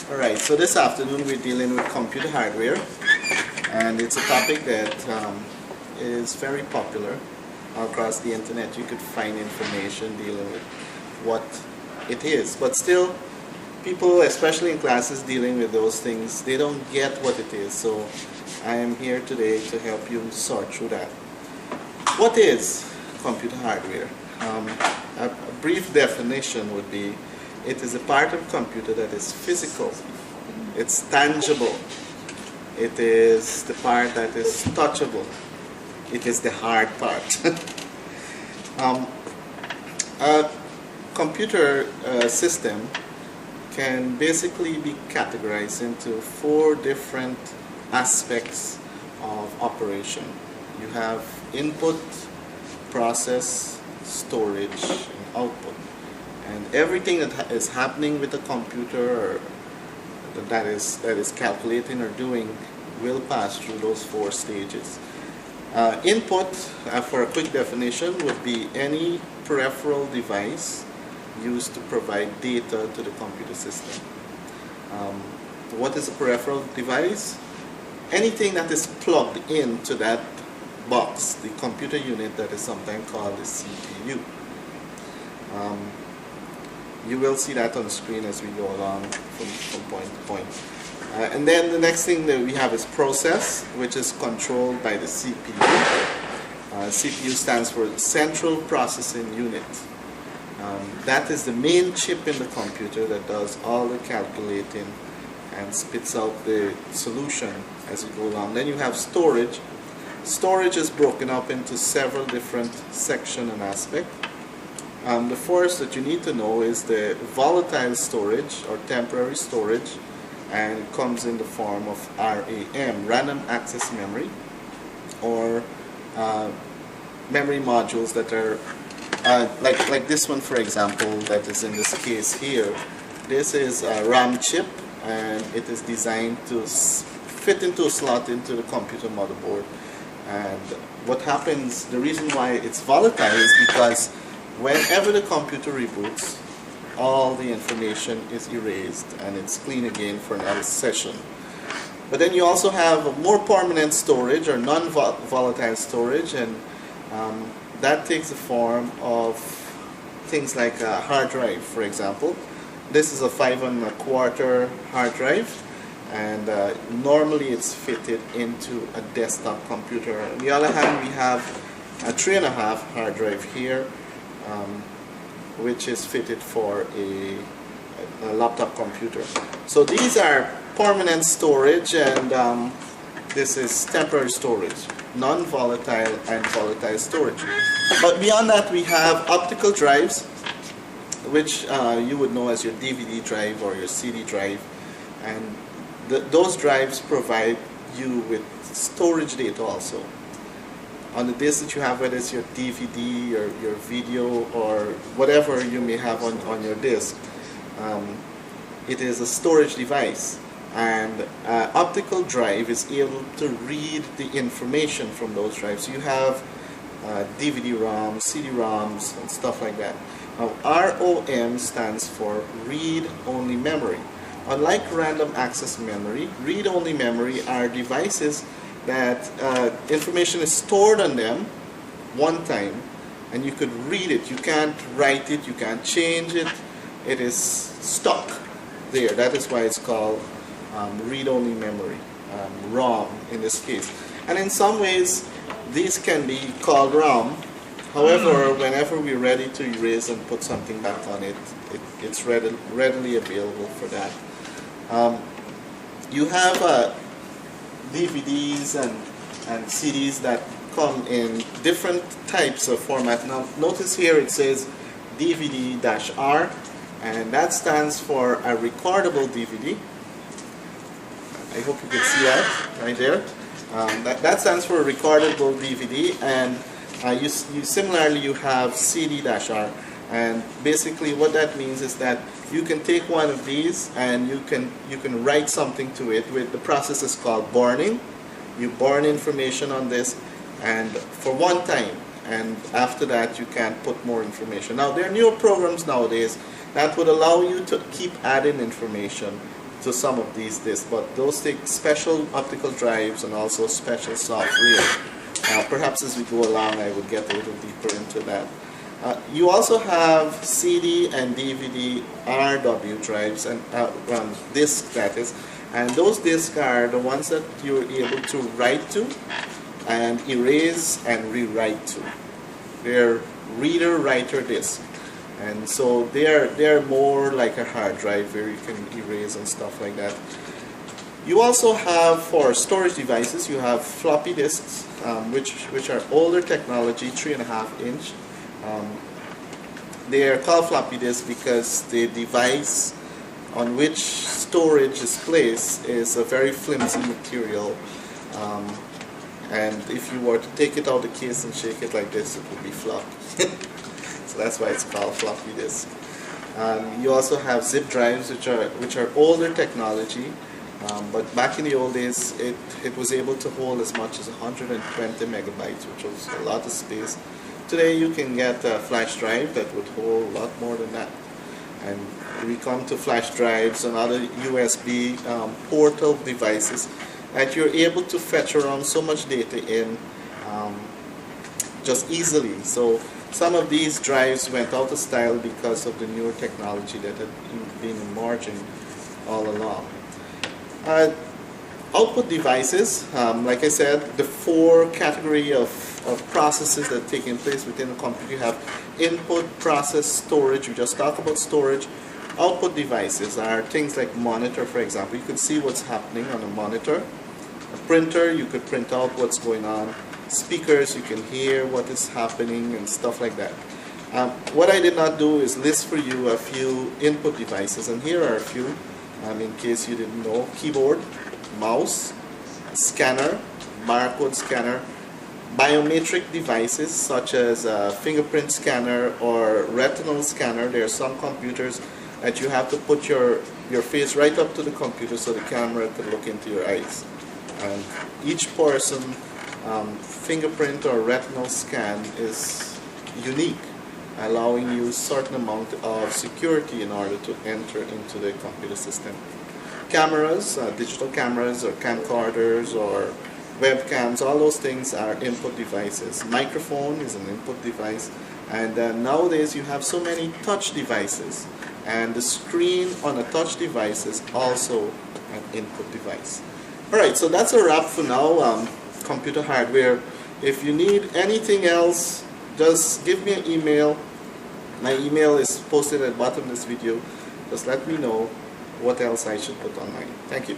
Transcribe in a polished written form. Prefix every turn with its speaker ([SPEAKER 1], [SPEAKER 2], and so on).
[SPEAKER 1] Alright, so this afternoon we're dealing with computer hardware, and it's a topic that is very popular across the internet. You could find information dealing with what it is, but still people, especially in classes dealing with those things, they don't get what it is. So I am here today to help you sort through that. What is computer hardware? A brief definition would be, it is a part of a computer that is physical, it's tangible, it is the part that is touchable, it is the hard part. A computer system can basically be categorized into 4 different aspects of operation. You have input, process, storage, and output. And everything that is happening with the computer, or that is calculating or doing, will pass through those 4 stages. Input, for a quick definition, would be any peripheral device used to provide data to the computer system. What is a peripheral device? Anything that is plugged into that box, the computer unit that is sometimes called the CPU. You will see that on the screen as we go along from point to point. And then the next thing that we have is process, which is controlled by the CPU. CPU stands for Central Processing Unit. That is the main chip in the computer that does all the calculating and spits out the solution as we go along. Then you have storage. Storage is broken up into several different sections and aspects. The first that you need to know is the volatile storage or temporary storage, and it comes in the form of RAM, random access memory, or memory modules that are like this one, for example, that is in this case here. This is a RAM chip, and it is designed to fit into a slot into the computer motherboard. And what happens, the reason why it's volatile is because whenever the computer reboots, all the information is erased and it's clean again for another session. But then you also have a more permanent storage or non-volatile storage, and that takes the form of things like a hard drive, for example. This is a 5 1/4 hard drive, and normally it's fitted into a desktop computer. On the other hand, we have a 3 1/2 hard drive here, which is fitted for a laptop computer. So these are permanent storage, and this is temporary storage, non-volatile and volatile storage. But beyond that, we have optical drives, which you would know as your DVD drive or your CD drive, and those drives provide you with storage data also. On the disk that you have, whether it's your DVD or your video or whatever you may have on your disk, it is a storage device, and optical drive is able to read the information from those drives. You have DVD-ROMs, CD-ROMs, and stuff like that. Now, ROM stands for read-only memory. Unlike random access memory, read-only memory are devices that information is stored on them one time, and you could read it. You can't write it, you can't change it. It is stuck there. That is why it's called read-only memory, ROM in this case. And in some ways, these can be called ROM. However, whenever we're ready to erase and put something back on it, it's readily available for that. You have DVDs and CDs that come in different types of format. Now notice here it says DVD-R, and that stands for a recordable DVD. I hope you can see that right there. That stands for a recordable DVD, and similarly you have CD-R. And basically what that means is that you can take one of these and you can write something to it. With the process is called burning. You burn information on this, and for one time, and after that you can put more information. Now there are newer programs nowadays that would allow you to keep adding information to some of these disks, but those take special optical drives and also special software. Perhaps as we go along I would get a little deeper into that. You also have CD and DVD RW drives and discs, that is, and those discs are the ones that you're able to write to and erase and rewrite to. They're reader-writer discs, and so they're more like a hard drive where you can erase and stuff like that. You also have, for storage devices, you have floppy disks, which are older technology, 3.5 inch. They are called floppy disks because the device on which storage is placed is a very flimsy material, and if you were to take it out of the case and shake it like this, it would be floppy. So that's why it's called floppy disk. You also have zip drives, which are older technology, but back in the old days it was able to hold as much as 120 megabytes, which was a lot of space. Today you can get a flash drive that would hold a lot more than that. And we come to flash drives and other USB portal devices that you're able to fetch around so much data in just easily. So some of these drives went out of style because of the newer technology that had been emerging all along. Output devices, like I said, the 4 category of processes that are taking place within a computer. You have input, process, storage. We just talked about storage. Output devices are things like monitor, for example. You could see what's happening on a monitor. A printer, you could print out what's going on. Speakers, you can hear what is happening and stuff like that. What I did not do is list for you a few input devices, and here are a few in case you didn't know. Keyboard, mouse, scanner, barcode scanner, biometric devices such as a fingerprint scanner or retinal scanner. There are some computers that you have to put your face right up to the computer so the camera can look into your eyes. And each person fingerprint or retinal scan is unique, allowing you a certain amount of security in order to enter into the computer system. Cameras, digital cameras or camcorders or webcams, all those things are input devices. Microphone is an input device, and nowadays you have so many touch devices, and the screen on a touch device is also an input device. Alright, so that's a wrap for now. Computer hardware. If you need anything else, just give me an email. My email is posted at the bottom of this video. Just let me know what else I should put online. Thank you.